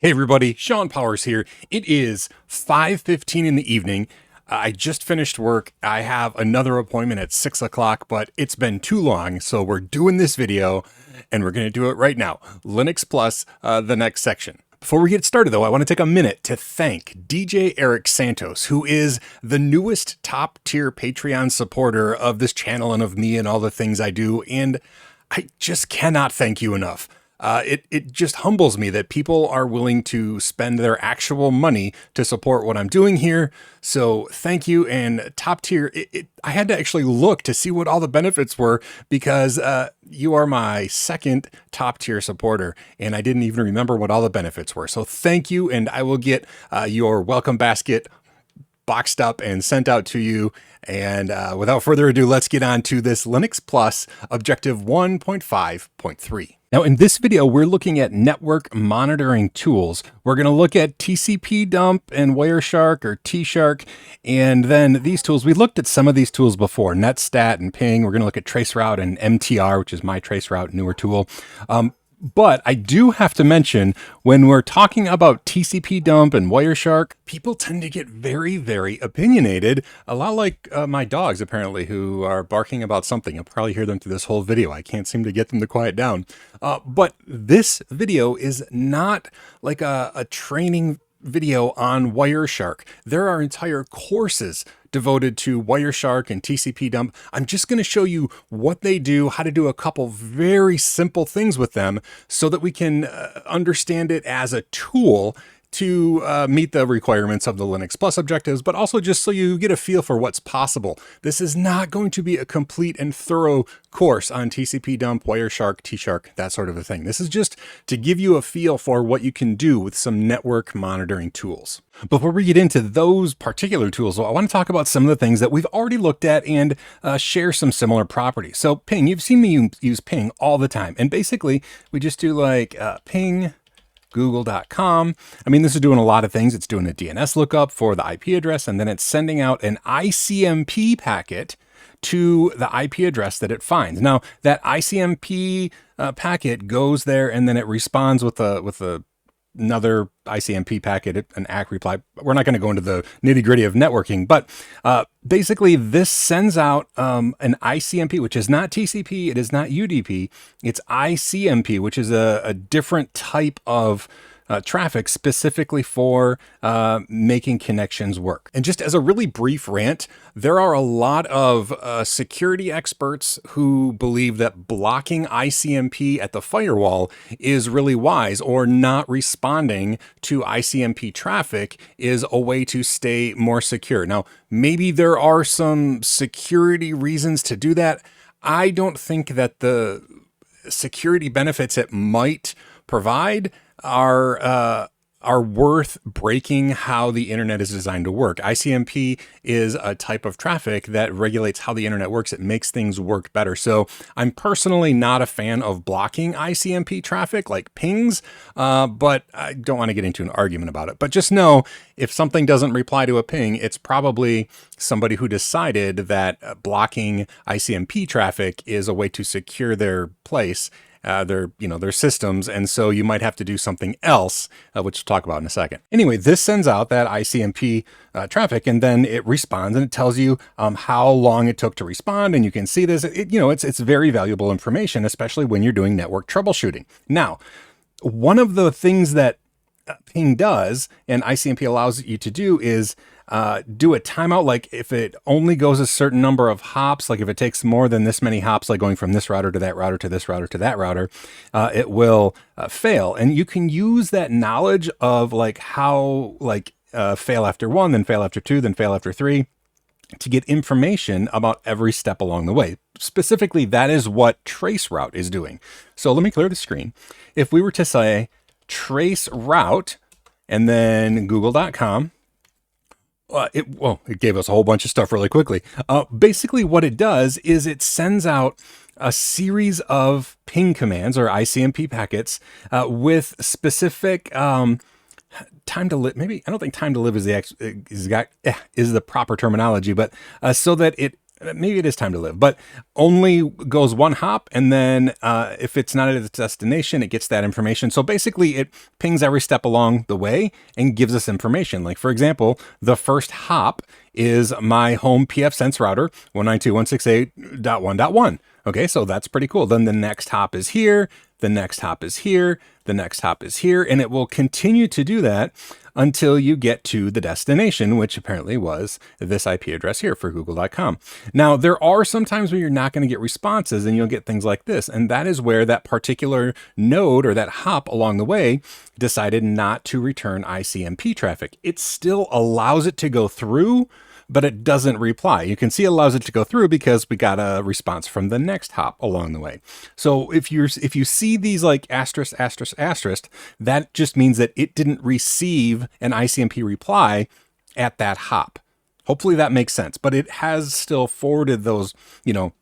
Hey everybody, Shawn Powers here. It is 5:15 in the evening. I just finished work. I have another appointment at 6 o'clock, but it's been too long, so we're doing this video, and we're going to do it right now. Linux Plus, the next section. Before we get started, though, I want to take a minute to thank DJ Eric Santos, who is the newest top-tier Patreon supporter of this channel and of me and all the things I do, and I just cannot thank you enough. It just humbles me that people are willing to spend their actual money to support what I'm doing here. So thank you. And top tier, I had to actually look to see what all the benefits were because you are my second top tier supporter, and I didn't even remember what all the benefits were. So thank you, and I will get your welcome basket boxed up and sent out to you. And without further ado, let's get on to this Linux Plus Objective 1.5.3. Now, in this video, we're looking at network monitoring tools. We're going to look at TCP dump and Wireshark or T-Shark. And then these tools, we looked at some of these tools before, netstat and ping. We're going to look at traceroute and MTR, which is my traceroute newer tool. But I do have to mention, when we're talking about TCP dump and Wireshark, people tend to get very, very opinionated, a lot like my dogs, apparently, who are barking about something. You'll probably hear them through this whole video. I can't seem to get them to quiet down. But this video is not like a training video on Wireshark. There are entire courses devoted to Wireshark and TCP dump. I'm just going to show you what they do, how to do a couple very simple things with them so that we can understand it as a tool to meet the requirements of the Linux Plus objectives, but also just so you get a feel for what's possible. This is not going to be a complete and thorough course on TCP dump, Wireshark, T-Shark, that sort of a thing. This is just to give you a feel for what you can do with some network monitoring tools. Before we get into those particular tools, I want to talk about some of the things that we've already looked at and share some similar properties. So ping, you've seen me use ping all the time. And basically, we just do like ping google.com. I mean, this is doing a lot of things. It's doing a DNS lookup for the IP address, and then it's sending out an ICMP packet to the IP address that it finds. Now, that ICMP packet goes there, and then it responds with another ICMP packet, an ACK reply. We're not going to go into the nitty gritty of networking, but basically this sends out an ICMP, which is not TCP, it is not UDP, it's ICMP, which is a different type of traffic specifically for making connections work. And just as a really brief rant, there are a lot of security experts who believe that blocking ICMP at the firewall is really wise, or not responding to ICMP traffic is a way to stay more secure. Now, maybe there are some security reasons to do that. I don't think that the security benefits it might provide are worth breaking how the internet is designed to work. ICMP is a type of traffic that regulates how the internet works. It makes things work better. So I'm personally not a fan of blocking ICMP traffic like pings, but I don't want to get into an argument about it. But just know, if something doesn't reply to a ping, it's probably somebody who decided that blocking ICMP traffic is a way to secure their place, their systems, and so you might have to do something else, which we'll talk about in a second. Anyway, this sends out that ICMP traffic, and then it responds, and it tells you how long it took to respond, and you can see this. It's very valuable information, especially when you're doing network troubleshooting. Now, one of the things that ping does, and ICMP allows you to do, is do a timeout. Like if it only goes a certain number of hops, like if it takes more than this many hops, like going from this router to that router to this router to that router, it will fail. And you can use that knowledge of like how fail after 1, then fail after 2, then fail after 3, to get information about every step along the way. Specifically, that is what traceroute is doing. So let me clear the screen. If we were to say traceroute and then google.com, it gave us a whole bunch of stuff really quickly. Basically what it does is it sends out a series of ping commands or ICMP packets with specific time to live. Maybe I don't think time to live is the proper terminology, but so that it maybe it is time to live, but only goes one hop. And then if it's not at its destination, it gets that information. So basically it pings every step along the way and gives us information. Like for example, the first hop is my home pfSense router 192.168.1.1. Okay, so that's pretty cool. Then the next hop is here, the next hop is here, the next hop is here, and it will continue to do that until you get to the destination, which apparently was this IP address here for google.com. Now, there are some times where you're not going to get responses and you'll get things like this. And that is where that particular node or that hop along the way decided not to return ICMP traffic. It still allows it to go through, but it doesn't reply. You can see it allows it to go through because we got a response from the next hop along the way. So if you see these like asterisk, asterisk, asterisk, that just means that it didn't receive an ICMP reply at that hop. Hopefully that makes sense, but it has still forwarded those,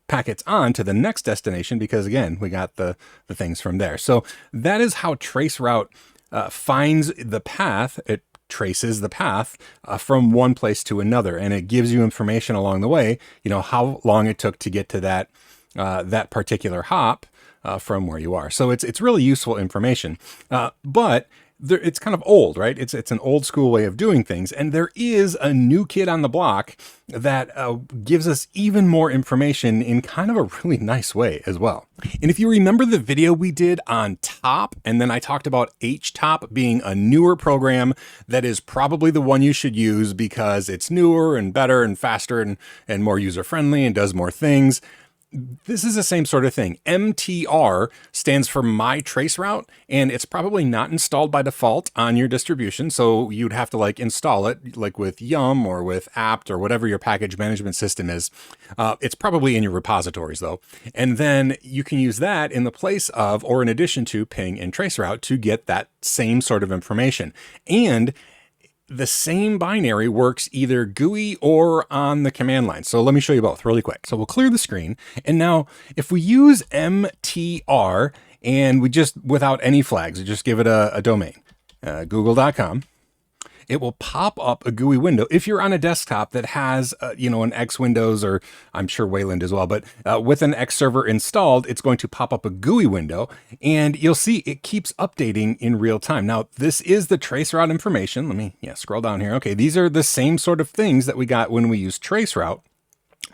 packets on to the next destination because again, we got the things from there. So that is how traceroute finds the path. It traces the path from one place to another, and it gives you information along the way, how long it took to get to that particular hop from where you are. So it's really useful information, but it's kind of old, right? It's an old school way of doing things. And there is a new kid on the block that gives us even more information in kind of a really nice way as well. And if you remember the video we did on Top, and then I talked about HTOP being a newer program that is probably the one you should use because it's newer and better and faster and more user-friendly and does more things. This is the same sort of thing. MTR stands for My Traceroute, and it's probably not installed by default on your distribution. So you'd have to install it like with Yum or with apt or whatever your package management system is. It's probably in your repositories though. And then you can use that in the place of, or in addition to ping and traceroute to get that same sort of information. And the same binary works either GUI or on the command line. So let me show you both really quick. So we'll clear the screen. And now if we use MTR and we just, without any flags, we just give it a domain, google.com, it will pop up a GUI window. If you're on a desktop that has, an X Windows, or I'm sure Wayland as well, but with an X server installed, it's going to pop up a GUI window, and you'll see it keeps updating in real time. Now, this is the traceroute information. Let me scroll down here. Okay, these are the same sort of things that we got when we use traceroute,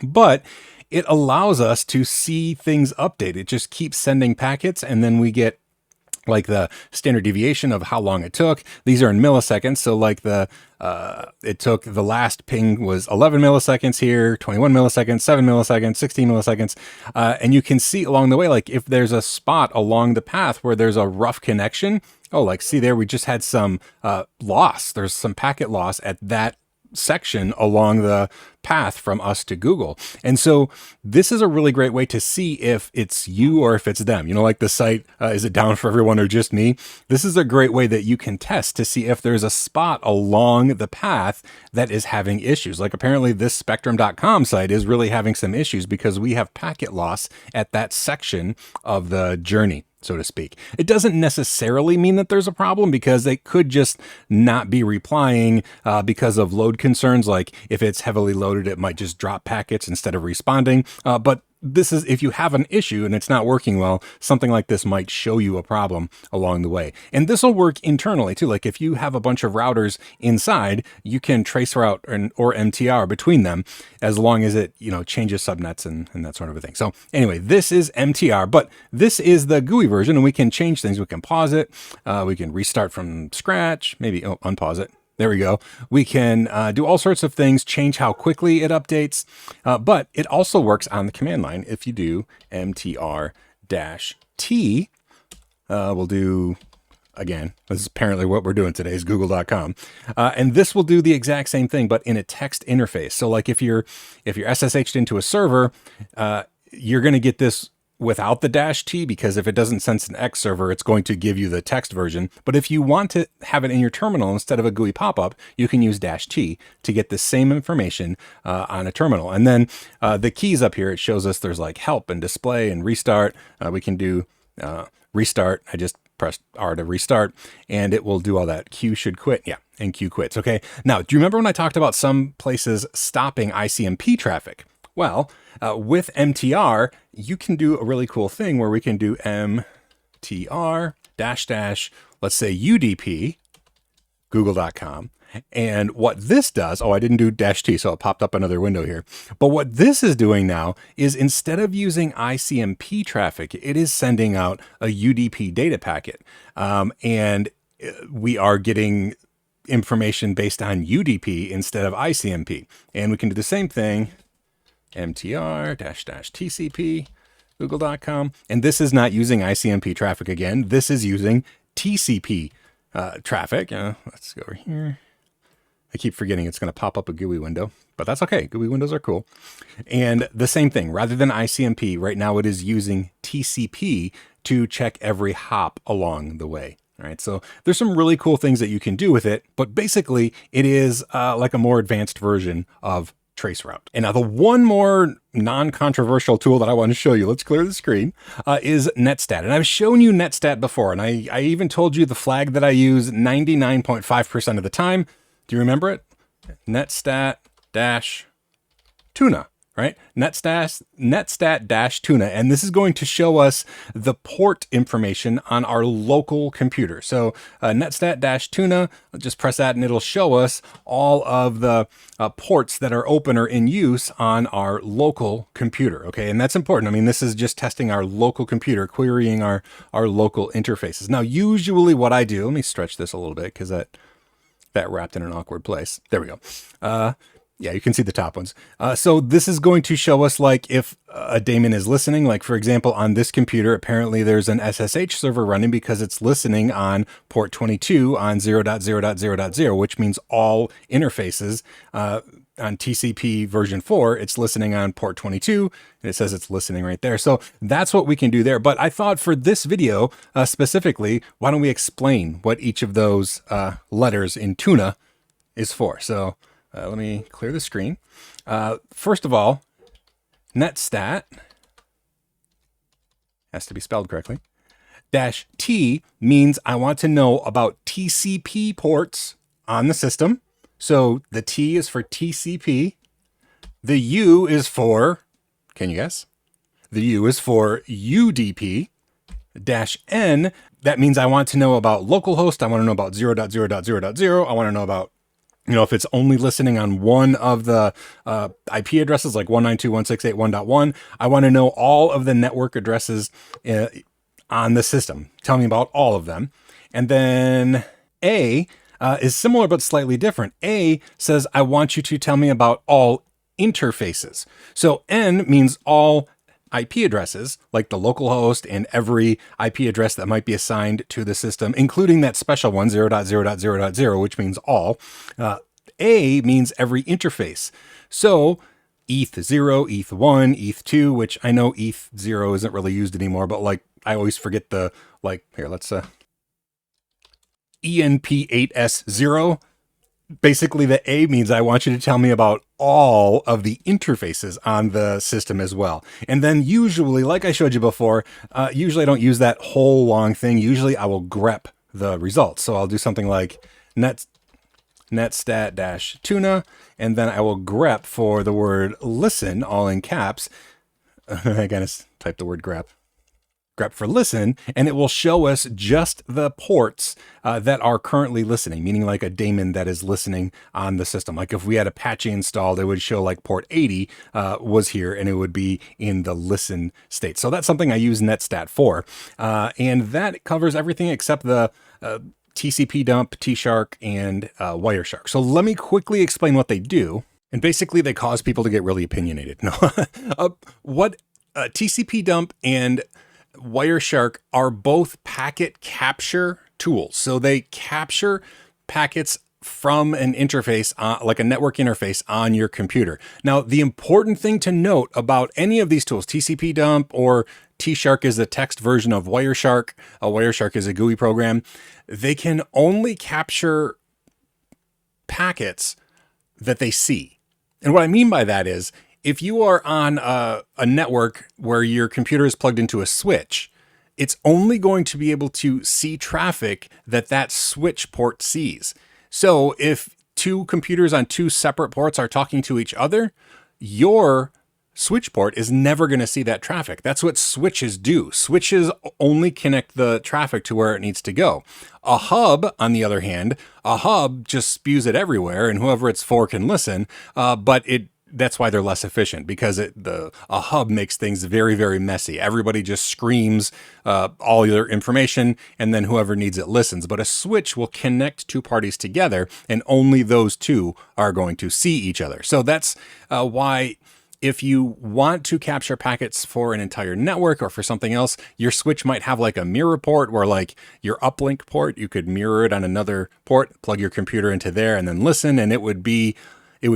but it allows us to see things update. It just keeps sending packets, and then we get like the standard deviation of how long it took. These are in milliseconds. So like it took, the last ping was 11 milliseconds here, 21 milliseconds, 7 milliseconds, 16 milliseconds. And you can see along the way, like if there's a spot along the path where there's a rough connection, see there, we just had some loss. There's some packet loss at that section along the path from us to Google. And so this is a really great way to see if it's you or if it's them. Like the site, is it down for everyone or just me? This is a great way that you can test to see if there's a spot along the path that is having issues. Like apparently this spectrum.com site is really having some issues because we have packet loss at that section of the journey, so to speak. It doesn't necessarily mean that there's a problem because they could just not be replying because of load concerns. Like if it's heavily loaded, it might just drop packets instead of responding. But this is, if you have an issue and it's not working well, something like this might show you a problem along the way. And this will work internally too. Like if you have a bunch of routers inside, you can traceroute or MTR between them as long as it, changes subnets and that sort of a thing. So anyway, this is MTR, but this is the GUI version and we can change things. We can pause it. We can restart from scratch, maybe unpause it. There we go. We can do all sorts of things, change how quickly it updates, but it also works on the command line. If you do MTR-T, we'll do, again, this is apparently what we're doing today is google.com. And this will do the exact same thing, but in a text interface. So like if you're SSH'd into a server, you're going to get this without the -T, because if it doesn't sense an X server, it's going to give you the text version. But if you want to have it in your terminal instead of a GUI pop-up, you can use -T to get the same information on a terminal. And then the keys up here, it shows us there's like help and display and restart. We can do restart. I just pressed R to restart and it will do all that. Q should quit. Yeah. And Q quits. Okay. Now, do you remember when I talked about some places stopping ICMP traffic? Well, with MTR, you can do a really cool thing where we can do MTR dash dash, let's say UDP, google.com. And what this does, oh, I didn't do dash T, so it popped up another window here. But what this is doing now is instead of using ICMP traffic, it is sending out a UDP data packet. And we are getting information based on UDP instead of ICMP. And we can do the same thing, MTR dash dash TCP, google.com. And this is not using ICMP traffic again. This is using TCP traffic. Let's go over here. I keep forgetting it's going to pop up a GUI window, but that's okay. GUI windows are cool. And the same thing, rather than ICMP, right now it is using TCP to check every hop along the way. All right, so there's some really cool things that you can do with it, but basically it is like a more advanced version of traceroute. And now the one more non-controversial tool that I want to show you, let's clear the screen, is netstat. And I've shown you netstat before, and I even told you the flag that I use 99.5% of the time. Do you remember it? Netstat dash tuna, right? Netstat dash tuna. And this is going to show us the port information on our local computer. So netstat dash tuna, just press that and it'll show us all of the ports that are open or in use on our local computer. Okay, and that's important. I mean, this is just testing our local computer, querying our local interfaces. Now, usually what I do, let me stretch this a little bit because that wrapped in an awkward place. There we go. Yeah, you can see the top ones. So this is going to show us like if a daemon is listening, like for example, on this computer, apparently there's an SSH server running because it's listening on port 22 on 0.0.0.0, which means all interfaces on TCP version 4, it's listening on port 22, and it says it's listening right there. So that's what we can do there. But I thought for this video specifically, why don't we explain what each of those letters in tuna is for? So let me clear the screen. First of all, netstat has to be spelled correctly. Dash T means I want to know about TCP ports on the system. So the T is for TCP. The U is for, can you guess? The U is for UDP. Dash N, that means I want to know about localhost. I want to know about 0.0.0.0. I want to know about, if it's only listening on one of the IP addresses, like 192.168.1.1, I want to know all of the network addresses on the system. Tell me about all of them. And then A is similar but slightly different. A says, I want you to tell me about all interfaces. So N means all IP addresses, like the local host and every IP address that might be assigned to the system, including that special one, 0.0.0.0, which means all. A means every interface. So ETH0, ETH1, ETH2, which I know ETH0 isn't really used anymore, but like I always forget the, here, let's ENP8S0. Basically, the A means I want you to tell me about all of the interfaces on the system as well. And then usually, like I showed you before, usually I don't use that whole long thing. Usually I will grep the results. So I'll do something like netstat-tuna, and then I will grep for the word listen, all in caps. I gotta type the word grep for listen, and it will show us just the ports that are currently listening, meaning like a daemon that is listening on the system. Like if we had Apache installed, it would show like port 80 was here, and it would be in the listen state. So that's something I use netstat for. And that covers everything except the TCP dump, T-Shark, and Wireshark. So let me quickly explain what they do. And basically they cause people to get really opinionated. No, what TCP dump and Wireshark are both packet capture tools. So they capture packets from an interface, like a network interface on your computer. Now, the important thing to note about any of these tools, TCP dump or T-Shark is the text version of Wireshark. Wireshark is a GUI program. They can only capture packets that they see. And what I mean by that is, if you are on a network where your computer is plugged into a switch, it's only going to be able to see traffic that switch port sees. So if two computers on two separate ports are talking to each other, your switch port is never going to see that traffic. That's what switches do. Switches only connect the traffic to where it needs to go. A hub, on the other hand, a hub just spews it everywhere, and whoever it's for can listen, but that's why they're less efficient, because a hub makes things very, very messy. Everybody just screams all their information, and then whoever needs it listens. But a switch will connect two parties together, and only those two are going to see each other. So that's why, if you want to capture packets for an entire network or for something else, your switch might have like a mirror port, where like your uplink port, you could mirror it on another port, plug your computer into there, and then listen, and it would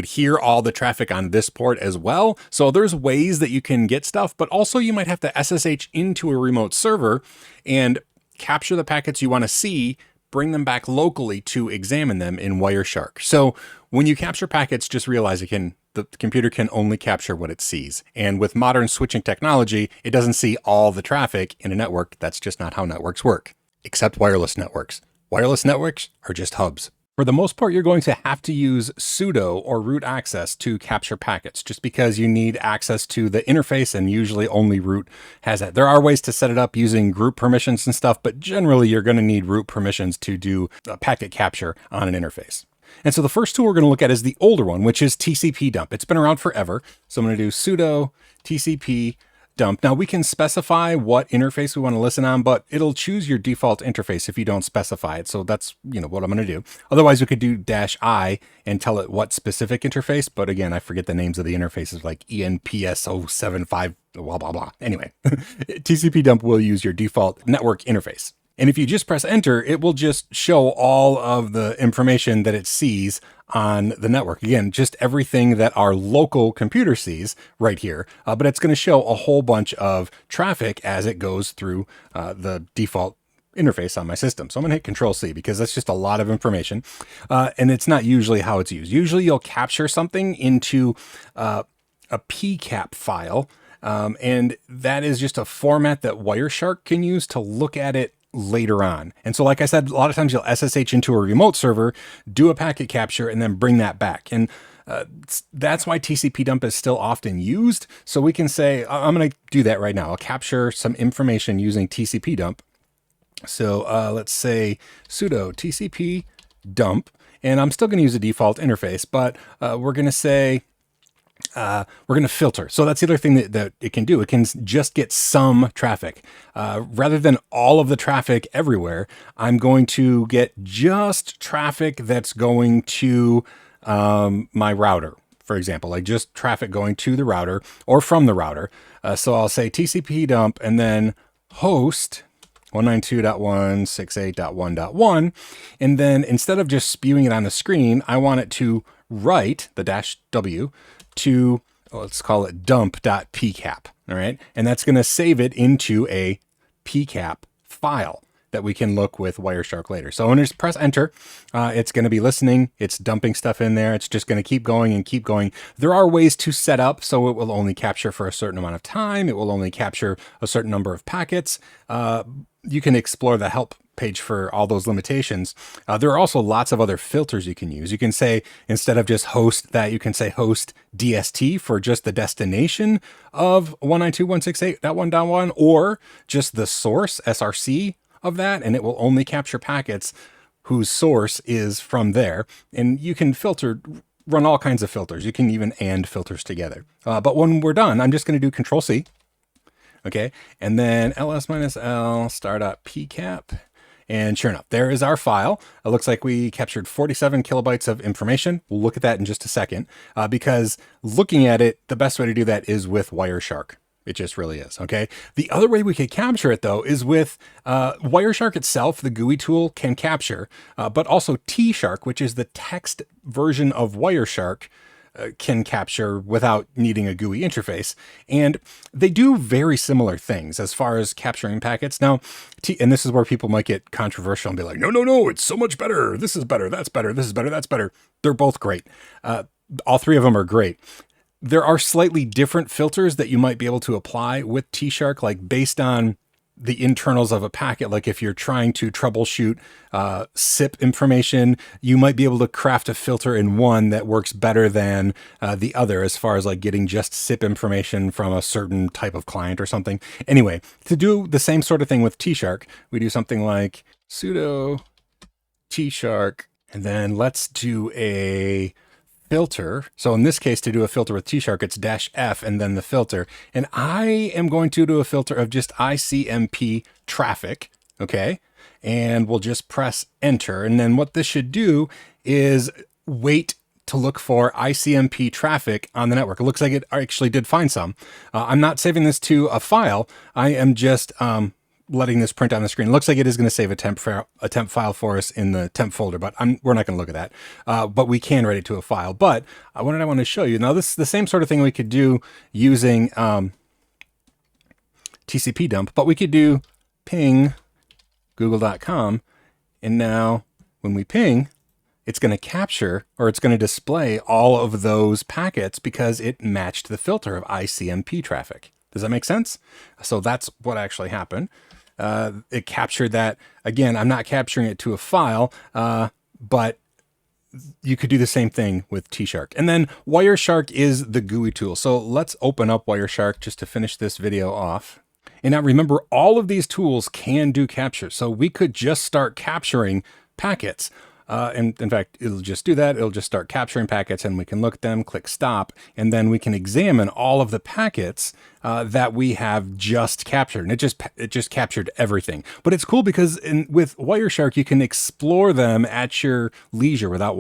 hear all the traffic on this port as well. So there's ways that you can get stuff, but also you might have to SSH into a remote server and capture the packets you want to see, bring them back locally to examine them in Wireshark. So when you capture packets, just realize the computer can only capture what it sees. And with modern switching technology, it doesn't see all the traffic in a network. That's just not how networks work, except wireless networks. Wireless networks are just hubs. For the most part, you're going to have to use sudo or root access to capture packets, just because you need access to the interface, and usually only root has that. There are ways to set it up using group permissions and stuff, but generally you're going to need root permissions to do a packet capture on an interface. And so the first tool we're going to look at is the older one, which is TCP dump. It's been around forever. So I'm going to do sudo TCP dump. Now we can specify what interface we want to listen on, but it'll choose your default interface if you don't specify it. So that's, what I'm going to do. Otherwise we could do -I and tell it what specific interface. But again, I forget the names of the interfaces, like ENPS075, blah, blah, blah. Anyway, TCP dump will use your default network interface. And if you just press enter, it will just show all of the information that it sees on the network. Again, just everything that our local computer sees right here. But it's going to show a whole bunch of traffic as it goes through the default interface on my system. So I'm going to hit Control-C, because that's just a lot of information. And it's not usually how it's used. Usually you'll capture something into a PCAP file. And that is just a format that Wireshark can use to look at it later on. And so, like I said, a lot of times you'll SSH into a remote server, do a packet capture, and then bring that back. And that's why TCP dump is still often used. So we can say, I'm going to do that right now. I'll capture some information using TCP dump. So let's say sudo TCP dump, and I'm still going to use a default interface, but we're going to say, we're going to filter. So that's the other thing that it can do. It can just get some traffic. Rather than all of the traffic everywhere, I'm going to get just traffic that's going to my router, for example, like just traffic going to the router or from the router. So I'll say TCP dump and then host 192.168.1.1. And then instead of just spewing it on the screen, I want it to write the -W to, let's call it dump.pcap. All right. And that's going to save it into a PCAP file that we can look with Wireshark later. So when I just press enter, it's going to be listening. It's dumping stuff in there. It's just going to keep going and keep going. There are ways to set up so it will only capture for a certain amount of time. It will only capture a certain number of packets. You can explore the help page for all those limitations. There are also lots of other filters you can use. You can say, instead of just host that, you can say host DST for just the destination of 192.168.1.1, or just the source SRC of that, and it will only capture packets whose source is from there. And you can run all kinds of filters. You can even and filters together. But when we're done, I'm just going to do Control-C. Okay, and then ls-l star.pcap. And sure enough, there is our file. It looks like we captured 47 kilobytes of information. We'll look at that in just a second, because looking at it, the best way to do that is with Wireshark. It just really is. Okay. The other way we could capture it, though, is with Wireshark itself. The GUI tool can capture, but also T-Shark, which is the text version of Wireshark, can capture without needing a GUI interface. And they do very similar things as far as capturing packets. Now, and this is where people might get controversial and be like, no, it's so much better. This is better. That's better. This is better. That's better. They're both great. All three of them are great. There are slightly different filters that you might be able to apply with T-Shark, like based on the internals of a packet. Like if you're trying to troubleshoot SIP information, you might be able to craft a filter in one that works better than the other as far as like getting just SIP information from a certain type of client or something. Anyway, to do the same sort of thing with T-Shark, we do something like sudo T-Shark, and then let's do a filter. So in this case, to do a filter with T-Shark, it's -F and then the filter. And I am going to do a filter of just ICMP traffic. Okay. And we'll just press enter. And then what this should do is wait to look for ICMP traffic on the network. It looks like it actually did find some. I'm not saving this to a file. I am just, letting this print on the screen. It looks like it is going to save a temp file for us in the temp folder, but we're not going to look at that. But we can write it to a file. But what did I want to show you? Now, this is the same sort of thing we could do using TCP dump, but we could do ping google.com. And now when we ping, it's going to capture, or it's going to display all of those packets because it matched the filter of ICMP traffic. Does that make sense? So that's what actually happened. It captured that. Again, I'm not capturing it to a file, but you could do the same thing with T-Shark. And then Wireshark is the GUI tool. So let's open up Wireshark just to finish this video off. And now remember, all of these tools can do capture. So we could just start capturing packets. And in fact, it'll just do that. It'll just start capturing packets and we can look at them, click stop, and then we can examine all of the packets that we have just captured. And it just captured everything. But it's cool because with Wireshark, you can explore them at your leisure without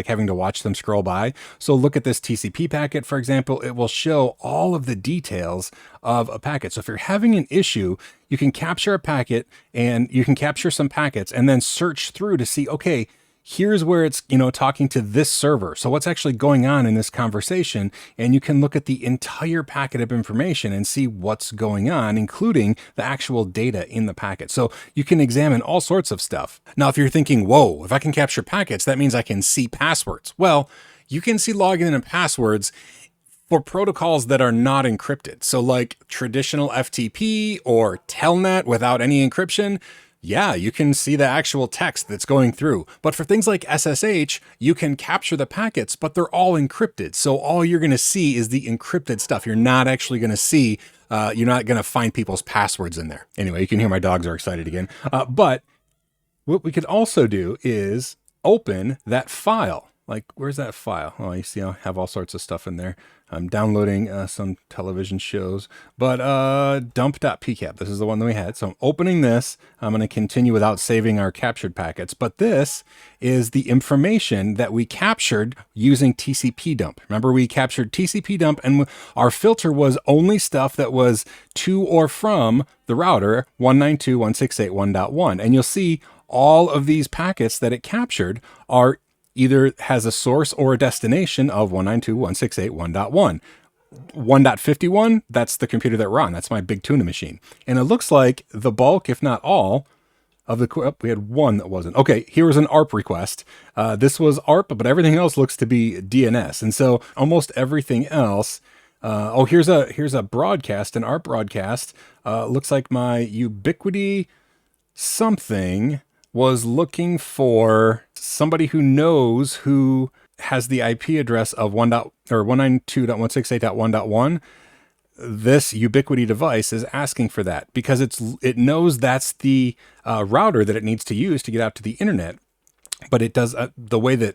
having to watch them scroll by. So look at this TCP packet, for example. It will show all of the details of a packet. So if you're having an issue, you can capture a packet and you can capture some packets and then search through to see, okay, here's where it's, talking to this server. So what's actually going on in this conversation? And you can look at the entire packet of information and see what's going on, including the actual data in the packet. So you can examine all sorts of stuff. Now, if you're thinking, whoa, if I can capture packets, that means I can see passwords. Well, you can see login and passwords for protocols that are not encrypted. So like traditional FTP or Telnet without any encryption, yeah, you can see the actual text that's going through. But for things like SSH, you can capture the packets, but they're all encrypted. So all you're going to see is the encrypted stuff. You're not actually going to see, you're not going to find people's passwords in there. Anyway, you can hear my dogs are excited again. But what we could also do is open that file. Like, where's that file? Oh, you see, I have all sorts of stuff in there. I'm downloading some television shows, but dump.pcap, this is the one that we had. So I'm opening this. I'm going to continue without saving our captured packets, but this is the information that we captured using TCP dump. Remember, we captured TCP dump and our filter was only stuff that was to or from the router 192.168.1.1. And you'll see all of these packets that it captured are either has a source or a destination of 192.168.1.1. 1.51, that's the computer that we're on. That's my big tuna machine. And it looks like the bulk, if not all, of the, we had one that wasn't. Okay, here was an ARP request. This was ARP, but everything else looks to be DNS. And so almost everything else, here's a broadcast, an ARP broadcast. Looks like my Ubiquity something was looking for somebody who knows who has the IP address of 192.168.1.1. This Ubiquity device is asking for that because it knows that's the router that it needs to use to get out to the internet. But it does the way that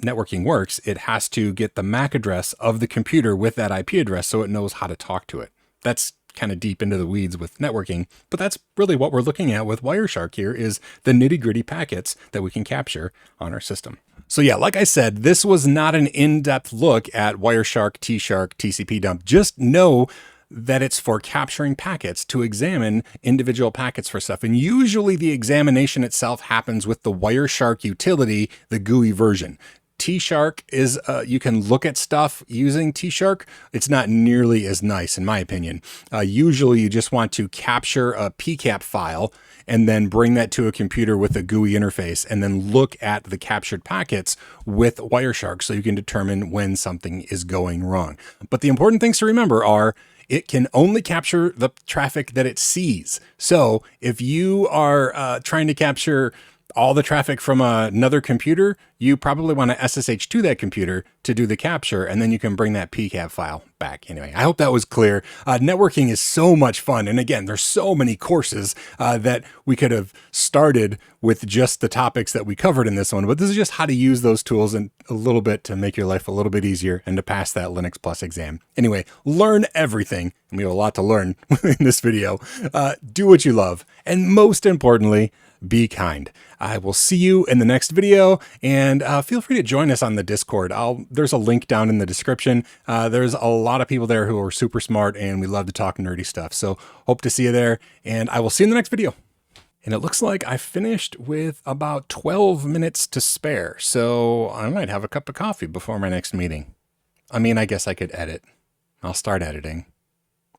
networking works, it has to get the MAC address of the computer with that IP address so it knows how to talk to it. That's kind of deep into the weeds with networking, but that's really what we're looking at with Wireshark here is the nitty-gritty packets that we can capture on our system. So yeah, like I said, this was not an in-depth look at Wireshark, T-Shark, TCP dump. Just know that it's for capturing packets to examine individual packets for stuff. And usually the examination itself happens with the Wireshark utility, the GUI version. T-Shark is, you can look at stuff using T-Shark. It's not nearly as nice, in my opinion. Usually you just want to capture a PCAP file and then bring that to a computer with a GUI interface and then look at the captured packets with Wireshark so you can determine when something is going wrong. But the important things to remember are, it can only capture the traffic that it sees. So if you are trying to capture all the traffic from another computer, you probably want to SSH to that computer to do the capture, and then you can bring that PCAP file back. Anyway, I hope that was clear. Networking is so much fun. And again, there's so many courses that we could have started with just the topics that we covered in this one, but this is just how to use those tools and a little bit to make your life a little bit easier and to pass that Linux Plus exam. Anyway, learn everything. And we have a lot to learn in this video. Do what you love. And most importantly, be kind. I will see you in the next video, and feel free to join us on the Discord. There's a link down in the description. There's a lot of people there who are super smart, and we love to talk nerdy stuff. So hope to see you there, and I will see you in the next video. And it looks like I finished with about 12 minutes to spare, so I might have a cup of coffee before my next meeting. I mean, I guess I could edit. I'll start editing.